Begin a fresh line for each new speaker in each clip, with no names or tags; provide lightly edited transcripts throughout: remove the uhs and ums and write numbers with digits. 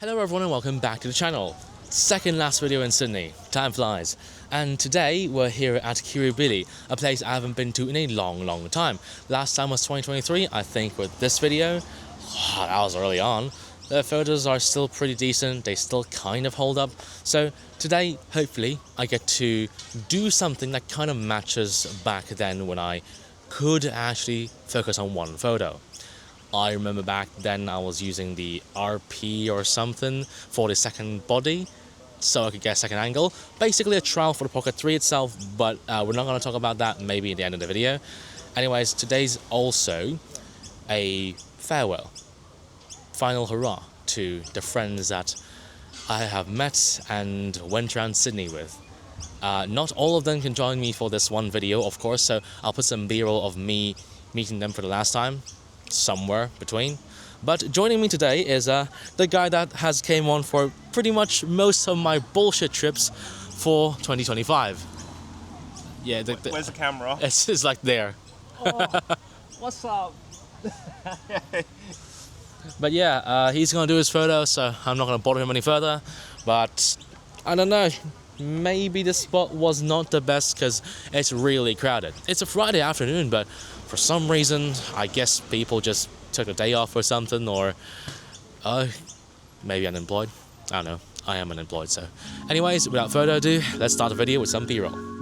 Hello everyone and welcome back to the channel. Second last video in Sydney, time flies. And today we're here at Kirribilli, a place I haven't been to in a long time. Last time was 2023, I think with this video, that was early on. The photos are still pretty decent, they still kind of hold up. So today, hopefully, I get to do something that kind of matches back then when I could actually focus on one photo. I remember back then I was using the RP or something for the second body, so I could get a second angle. Basically a trial for the Pocket 3 itself, but we're not going to talk about that maybe at the end of the video. Anyways, today's also a farewell, final hurrah to the friends that I have met and went around Sydney with. Not all of them can join me for this one video, of course, so I'll put some b-roll of me meeting them for the last time. Somewhere between. But joining me today is the guy that has came on for pretty much most of my bullshit trips for 2025. Yeah,
where's the camera?
It's like there.
Oh, what's up?
But yeah, he's gonna do his photo, so I'm not gonna bother him any further. But I don't know, maybe the spot was not the best because it's really crowded. It's a Friday afternoon, but for some reason, I guess people just took a day off or something, or maybe unemployed. I don't know. I am unemployed, so. Anyways, without further ado, let's start the video with some b-roll.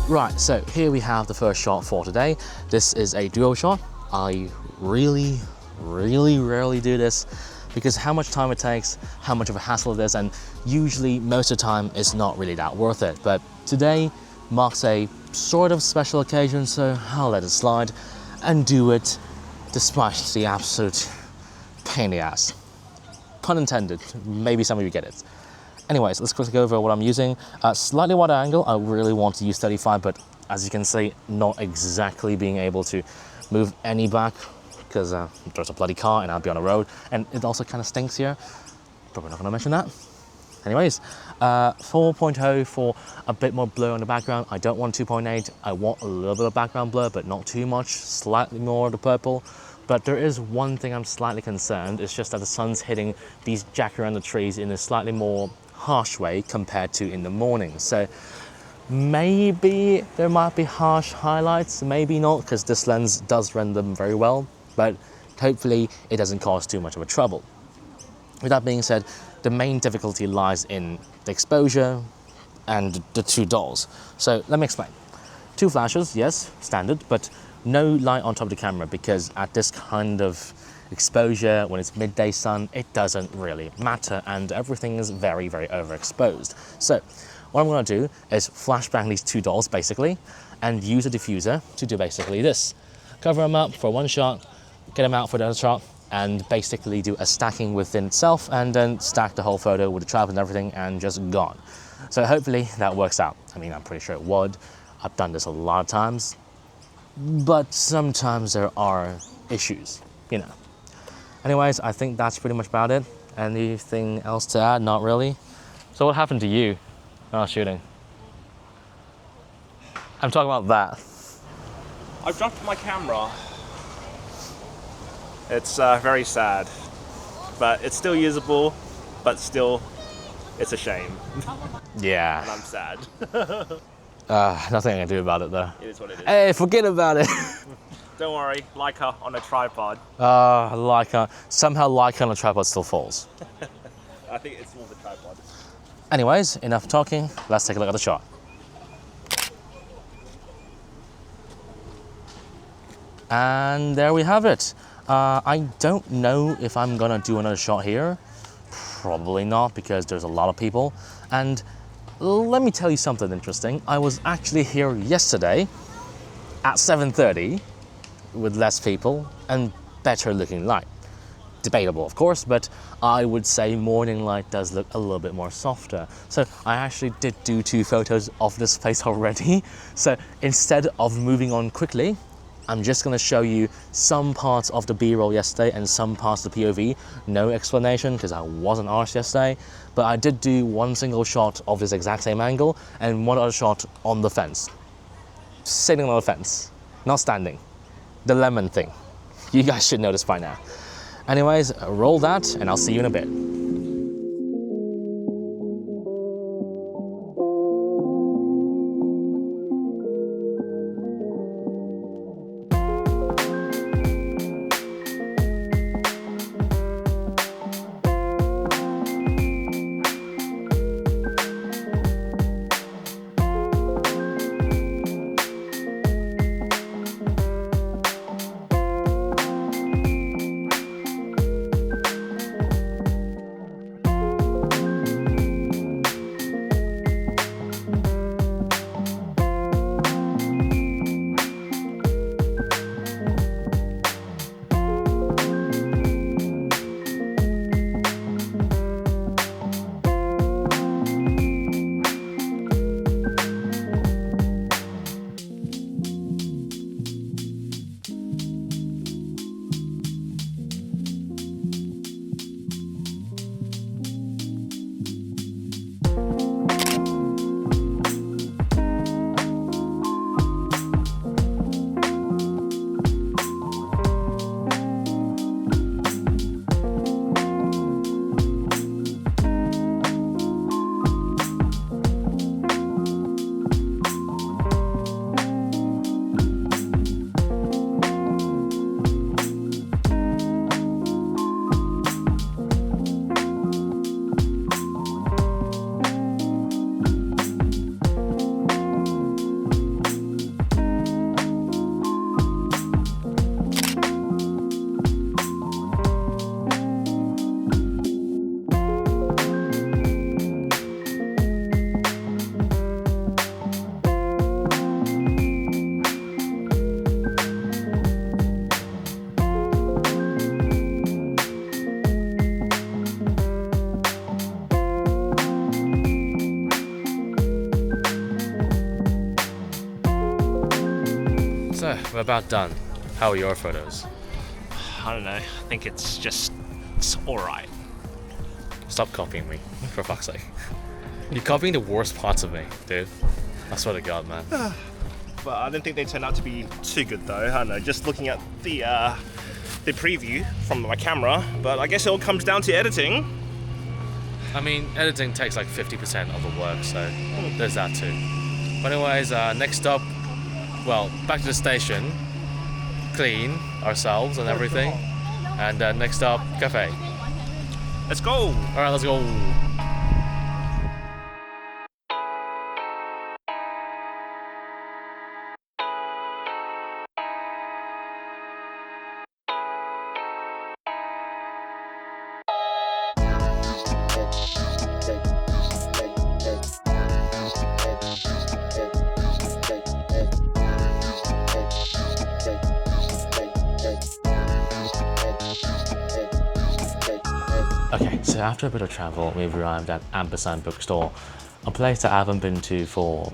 Right, so here we have the first shot for today. This is a duo shot. I really rarely do this because how much time it takes, how much of a hassle it is, and usually most of the time it's not really that worth it. But today marks a sort of special occasion, so I'll let it slide and do it despite the absolute pain in the ass. Pun intended, maybe some of you get it. Anyways, let's quickly go over what I'm using. Slightly wider angle, I really want to use 35, but as you can see, not exactly being able to move any back because there's a bloody car and I'll be on the road. And it also kind of stinks here, but we're not gonna mention that. Anyways, 4.0 for a bit more blur on the background. I don't want 2.8, I want a little bit of background blur, but not too much, slightly more of the purple. But there is one thing I'm slightly concerned, it's just that the sun's hitting these jacaranda trees in a slightly more harsh way compared to in the morning. So maybe there might be harsh highlights, maybe not, because this lens does render them very well, but hopefully it doesn't cause too much of a trouble. With that being said, the main difficulty lies in the exposure and the two dolls. So let me explain. Two flashes, yes, standard, but no light on top of the camera, because at this kind of exposure, when it's midday sun, it doesn't really matter, and everything is very, very overexposed. So what I'm going to do is flashbang these two dolls basically, and use a diffuser to do basically this. Cover them up for one shot, get them out for the other shot, and basically do a stacking within itself, and then stack the whole photo with the tripod and everything, and just gone. So hopefully that works out. I mean, I'm pretty sure it would. I've done this a lot of times, but sometimes there are issues, you know. Anyways, I think that's pretty much about it. Anything else to add? Not really. So what happened to you while shooting? I'm talking about that.
I've dropped my camera. It's very sad, but it's still usable, but still, it's a shame.
Yeah.
And I'm sad.
Nothing I can do about it though.
It is what it is.
Hey, forget about it.
Don't worry, Leica on a tripod.
Leica. Somehow Leica on a tripod still falls.
I think it's more the tripod.
Anyways, enough talking. Let's take a look at the shot. And there we have it. I don't know if I'm gonna do another shot here. Probably not, because there's a lot of people. And let me tell you something interesting. I was actually here yesterday at 7:30 with less people and better looking light. Debatable, of course, but I would say morning light does look a little bit more softer. So I actually did do 2 photos of this place already. So instead of moving on quickly, I'm just going to show you some parts of the B-roll yesterday and some parts of the POV. No explanation, because I wasn't arsed yesterday, but I did do one single shot of this exact same angle and one other shot on the fence. Sitting on the fence, not standing. The lemon thing. You guys should know this by now. Anyways, roll that and I'll see you in a bit. So, we're about done. How are your photos?
I don't know, I think it's alright.
Stop copying me, for fuck's sake. You're copying the worst parts of me, dude. I swear to God, man.
But I don't think they turned out to be too good though. I don't know, just looking at the preview from my camera, but I guess it all comes down to editing.
I mean, editing takes like 50% of the work, so there's that too. But anyways, next up, well, back to the station, clean ourselves and everything, and next up, cafe.
Let's go!
Alright, let's go. So after a bit of travel, we've arrived at Ampersand bookstore, a place that I haven't been to for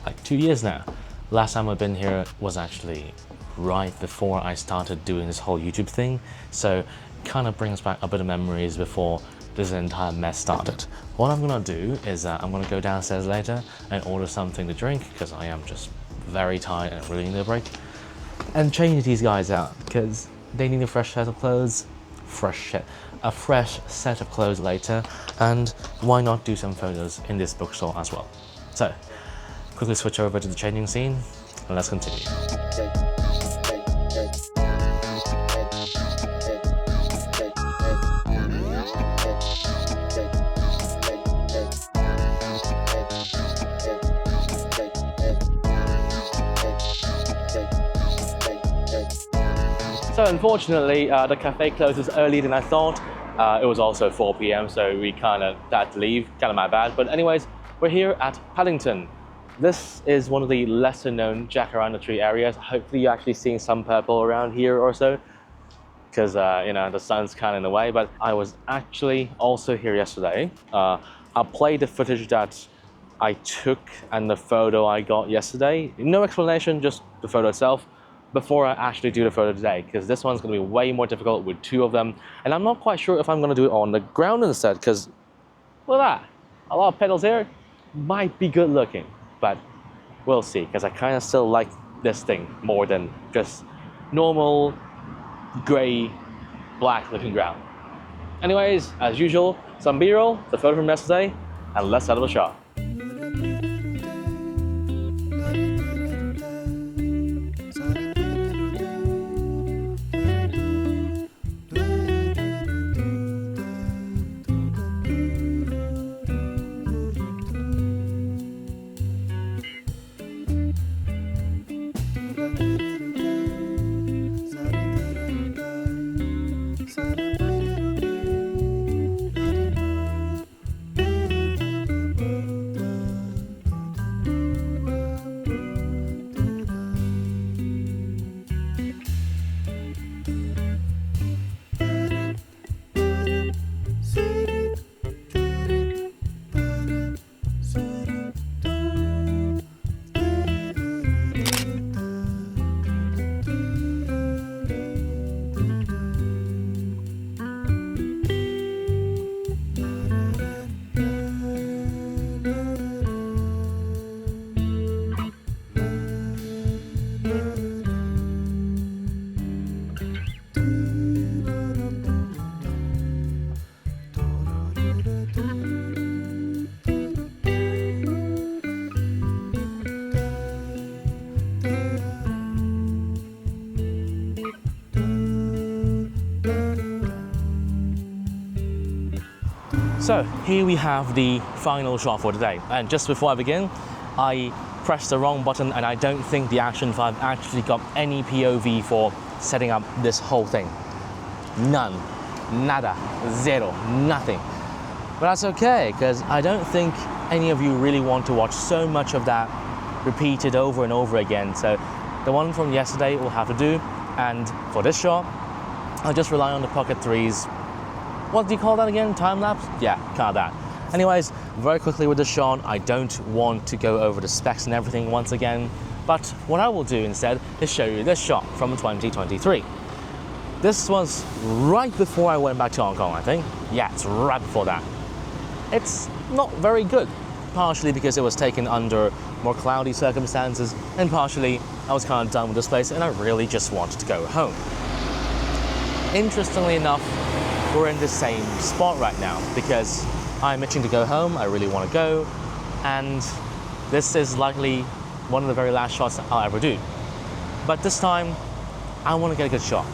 like 2 years now. Last time I've been here was actually right before I started doing this whole YouTube thing, so kind of brings back a bit of memories before this entire mess started. What I'm gonna do is I'm gonna go downstairs later and order something to drink, because I am just very tired and really need a break, and change these guys out because they need a fresh set of clothes, a fresh set of clothes later, and why not do some photos in this bookstore as well. So quickly switch over to the changing scene and let's continue. So unfortunately, the cafe closes earlier than I thought. It was also 4 p.m, so we kind of had to leave, kind of my bad. But anyways, we're here at Paddington. This is one of the lesser known jacaranda tree areas. Hopefully you're actually seeing some purple around here or so, because you know, the sun's kind of in the way. But I was actually also here yesterday. I played the footage that I took and the photo I got yesterday. No explanation, just the photo itself, before I actually do the photo today, because this one's going to be way more difficult with 2 of them, and I'm not quite sure if I'm going to do it on the ground instead, because look at that, a lot of pedals here. Might be good looking, but we'll see, because I kind of still like this thing more than just normal grey black looking ground. Anyways, as usual, some b-roll, the photo from yesterday, and let's have a shot. So here we have the final shot for today, and just before I begin, I pressed the wrong button and I don't think the Action 5 actually got any POV for setting up this whole thing. None, nada, zero, nothing. But that's okay, because I don't think any of you really want to watch so much of that repeated over and over again. So the one from yesterday will have to do, and for this shot, I'll just rely on the Pocket 3's, what do you call that again? Time lapse? Yeah, kind of that. Anyways, very quickly with this shot, I don't want to go over the specs and everything once again, but what I will do instead is show you this shot from 2023. This was right before I went back to Hong Kong, I think. Yeah, it's right before that. It's not very good, partially because it was taken under more cloudy circumstances, and partially I was kind of done with this place and I really just wanted to go home. Interestingly enough, we're in the same spot right now because I'm itching to go home, I really want to go, and this is likely one of the very last shots I'll ever do. But this time, I want to get a good shot.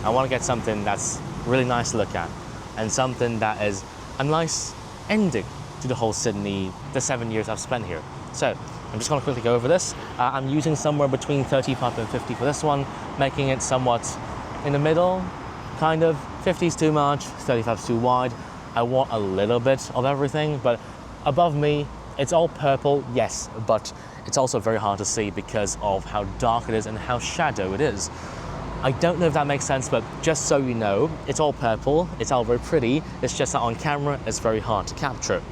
I want to get something that's really nice to look at, and something that is a nice ending to the whole Sydney, the 7 years I've spent here. So, I'm just going to quickly go over this. I'm using somewhere between 35 and 50 for this one, making it somewhat in the middle, kind of. 50's too much, 35's too wide. I want a little bit of everything, but above me, it's all purple, yes, but it's also very hard to see because of how dark it is and how shadow it is. I don't know if that makes sense, but just so you know, it's all purple, it's all very pretty, it's just that on camera it's very hard to capture.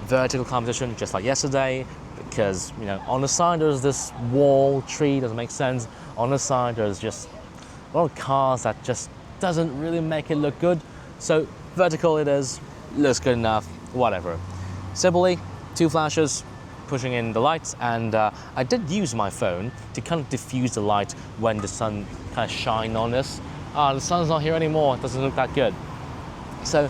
Vertical composition, just like yesterday, because, you know, on the side there's this wall, tree, doesn't make sense. On the side there's just a lot of cars that just doesn't really make it look good. So vertical it is, looks good enough, whatever. Simply, 2 flashes, pushing in the lights, and I did use my phone to kind of diffuse the light when the sun kind of shine on this. The sun's not here anymore, it doesn't look that good. So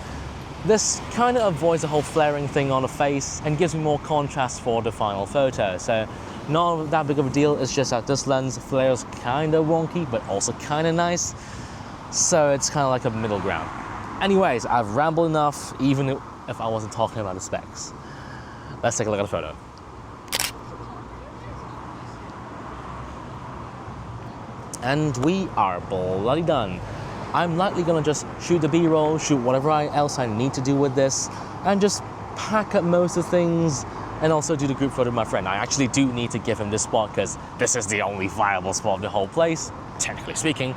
this kind of avoids the whole flaring thing on the face and gives me more contrast for the final photo. So not that big of a deal, it's just that this lens flares kind of wonky, but also kind of nice. So it's kind of like a middle ground. Anyways, I've rambled enough, even if I wasn't talking about the specs. Let's take a look at the photo. And we are bloody done. I'm likely gonna just shoot the B-roll, shoot whatever else I need to do with this, and just pack up most of the things, and also do the group photo with my friend. I actually do need to give him this spot, because this is the only viable spot of the whole place, technically speaking,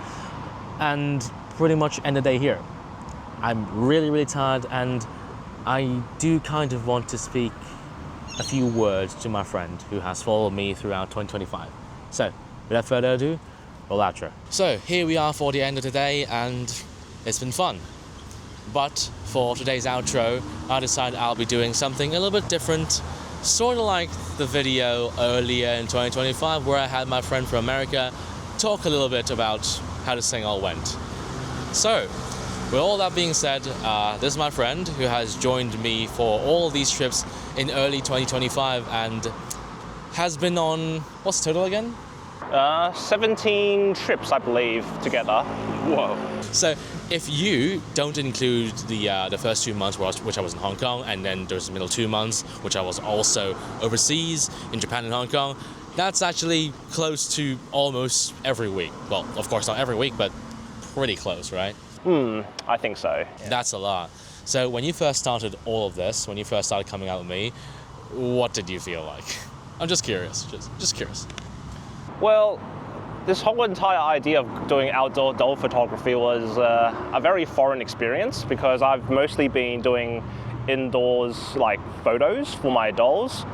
and pretty much end the day here. I'm really, really tired, and I do kind of want to speak a few words to my friend who has followed me throughout 2025. So, without further ado, roll outro. So, here we are for the end of the day, and it's been fun. But for today's outro, I decided I'll be doing something a little bit different, sort of like the video earlier in 2025 where I had my friend from America talk a little bit about how this thing all went. So, with all that being said, this is my friend who has joined me for all these trips in early 2025 and has been on, what's the total again?
17 trips, I believe, together. Whoa.
So if you don't include the first 2 months which I was in Hong Kong, and then there's the middle 2 months which I was also overseas in Japan and Hong Kong, that's actually close to almost every week. Well, of course not every week, but pretty close, right?
I think so. Yeah.
That's a lot. So when you first started all of this, when you first started coming out with me, what did you feel like? I'm just curious, just curious.
Well, this whole entire idea of doing outdoor doll photography was a very foreign experience, because I've mostly been doing indoors like photos for my dolls,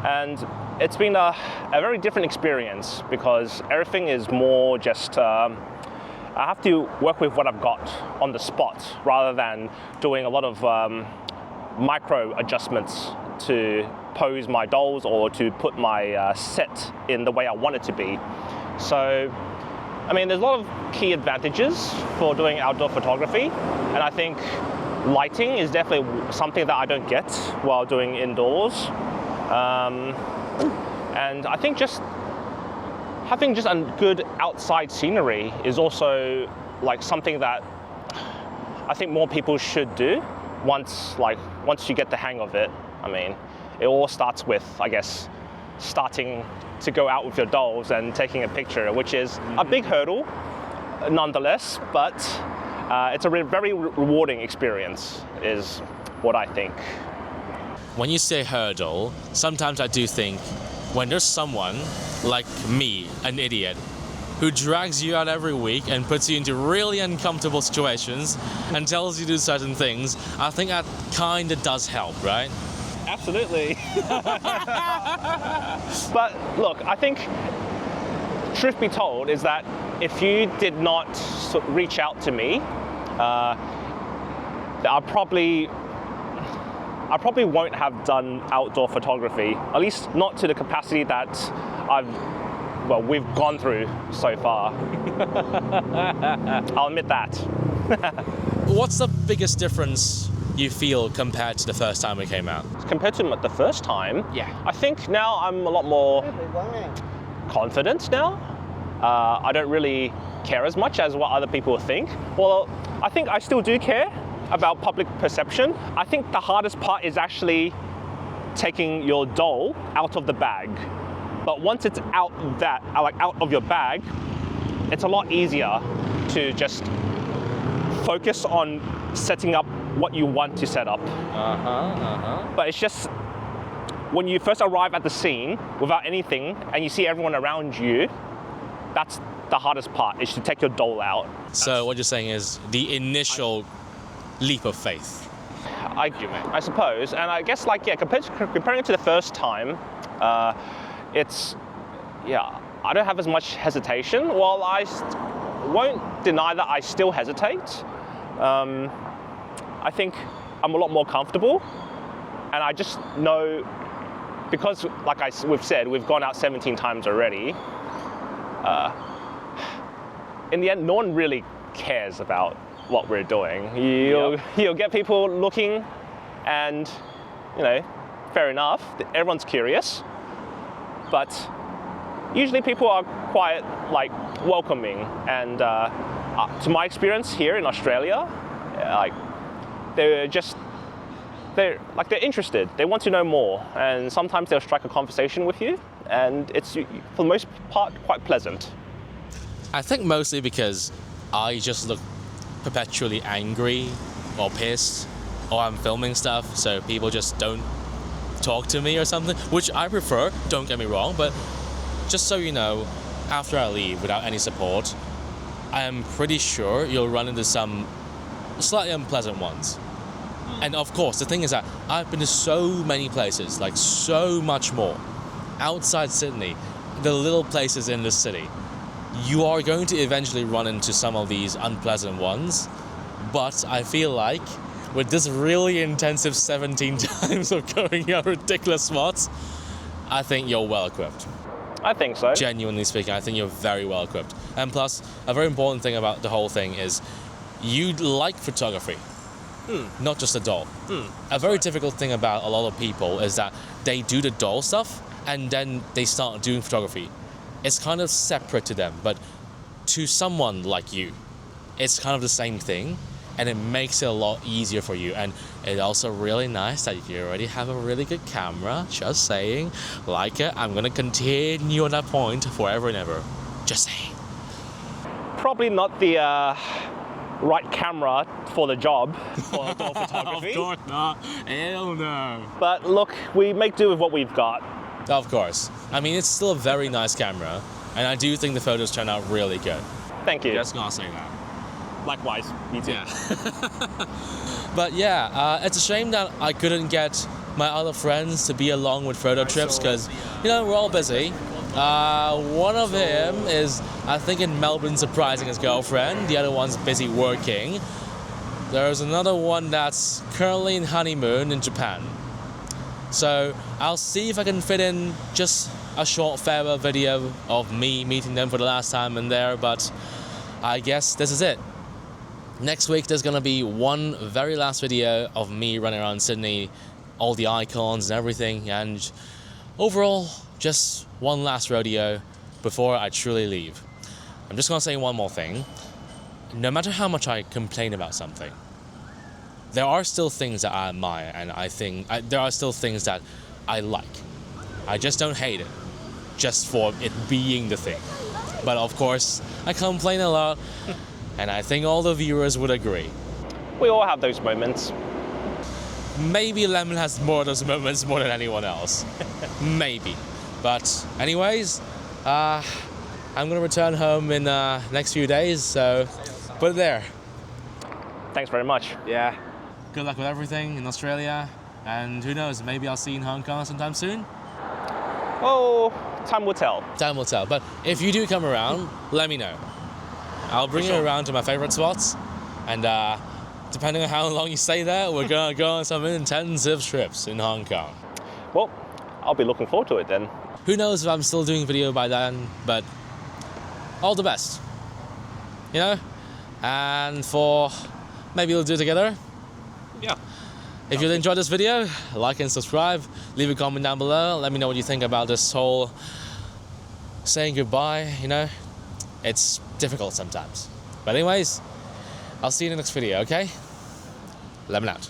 and it's been a very different experience because everything is more just I have to work with what I've got on the spot rather than doing a lot of micro adjustments to pose my dolls or to put my set in the way I want it to be. So, I mean, there's a lot of key advantages for doing outdoor photography, and I think lighting is definitely something that I don't get while doing indoors. And I think just having just a good outside scenery is also like something that I think more people should do once you get the hang of it. I mean, it all starts with, I guess, starting to go out with your dolls and taking a picture, which is a big hurdle nonetheless, but it's a very rewarding experience is what I think.
When you say hurdle, sometimes I do think when there's someone like me, an idiot, who drags you out every week and puts you into really uncomfortable situations and tells you to do certain things, I think that kind of does help, right?
Absolutely. But look, I think, truth be told, is that if you did not reach out to me, I probably won't have done outdoor photography, at least not to the capacity that we've gone through so far. I'll admit that.
What's the biggest difference you feel compared to the first time we came out?
Compared to the first time,
yeah,
I think now I'm a lot more confident now. I don't really care as much as what other people think. Well, I think I still do care about public perception. I think the hardest part is actually taking your doll out of the bag. But once it's out of your bag, it's a lot easier to just focus on setting up what you want to set up. But it's just when you first arrive at the scene without anything and you see everyone around you, that's the hardest part, is to take your doll out.
So what you're saying is the initial leap of faith.
I suppose, and I guess like, yeah, comparing it to the first time, it's, yeah, I don't have as much hesitation. While I won't deny that I still hesitate, I think I'm a lot more comfortable, and I just know, because like we've said, we've gone out 17 times already, in the end, no one really cares about what we're doing. You'll get people looking, and, you know, fair enough, everyone's curious, but usually people are quite like welcoming, and to my experience here in Australia, like they're interested, they want to know more, and sometimes they'll strike a conversation with you, and it's for the most part quite pleasant.
I think mostly because I just look perpetually angry or pissed, or I'm filming stuff, so people just don't talk to me or something, which I prefer, don't get me wrong, but just so you know, after I leave without any support, I am pretty sure you'll run into some slightly unpleasant ones. And of course, the thing is that I've been to so many places, like so much more, outside Sydney, the little places in the city. You are going to eventually run into some of these unpleasant ones, but I feel like with this really intensive 17 times of going out ridiculous spots, I think you're well equipped.
I think so.
Genuinely speaking, I think you're very well equipped. And plus, a very important thing about the whole thing is you like photography, not just a doll. A very difficult thing about a lot of people is that they do the doll stuff and then they start doing photography. It's kind of separate to them, but to someone like you, it's kind of the same thing, and it makes it a lot easier for you. And it's also really nice that you already have a really good camera, just saying. Like it, I'm gonna continue on that point forever and ever. Just saying.
Probably not the right camera for the job, for doll photography.
Of course not, hell no.
But look, we make do with what we've got.
Of course. I mean, it's still a very nice camera, and I do think the photos turn out really good.
Thank you.
Just gonna say that.
Likewise, me too.
Yeah. But yeah, it's a shame that I couldn't get my other friends to be along with photo trips, because, you know, we're all busy. One of them is, I think, in Melbourne surprising his girlfriend. The other one's busy working. There's another one that's currently in honeymoon in Japan. So I'll see if I can fit in just a short farewell video of me meeting them for the last time in there, but I guess this is it. Next week there's gonna be one very last video of me running around Sydney, all the icons and everything, and overall just one last rodeo before I truly leave. I'm just gonna say one more thing. No matter how much I complain about something, there are still things that I admire, and I think there are still things that I like. I just don't hate it, just for it being the thing. But of course, I complain a lot, and I think all the viewers would agree.
We all have those moments.
Maybe Lemon has more of those moments more than anyone else. Maybe. But anyways, I'm gonna return home in next few days, so put it there.
Thanks very much.
Yeah. Good luck with everything in Australia, and who knows, maybe I'll see you in Hong Kong sometime soon?
Oh, time will tell.
Time will tell, but if you do come around, let me know. I'll bring you around to my favorite spots, and depending on how long you stay there, we're gonna go on some intensive trips in Hong Kong.
Well, I'll be looking forward to it then.
Who knows if I'm still doing video by then, but all the best, you know? And for maybe we'll do it together.
Yeah.
If you enjoyed this video, like and subscribe, leave a comment down below, let me know what you think about this whole saying goodbye, you know? It's difficult sometimes. But anyways, I'll see you in the next video, okay? Lemon out.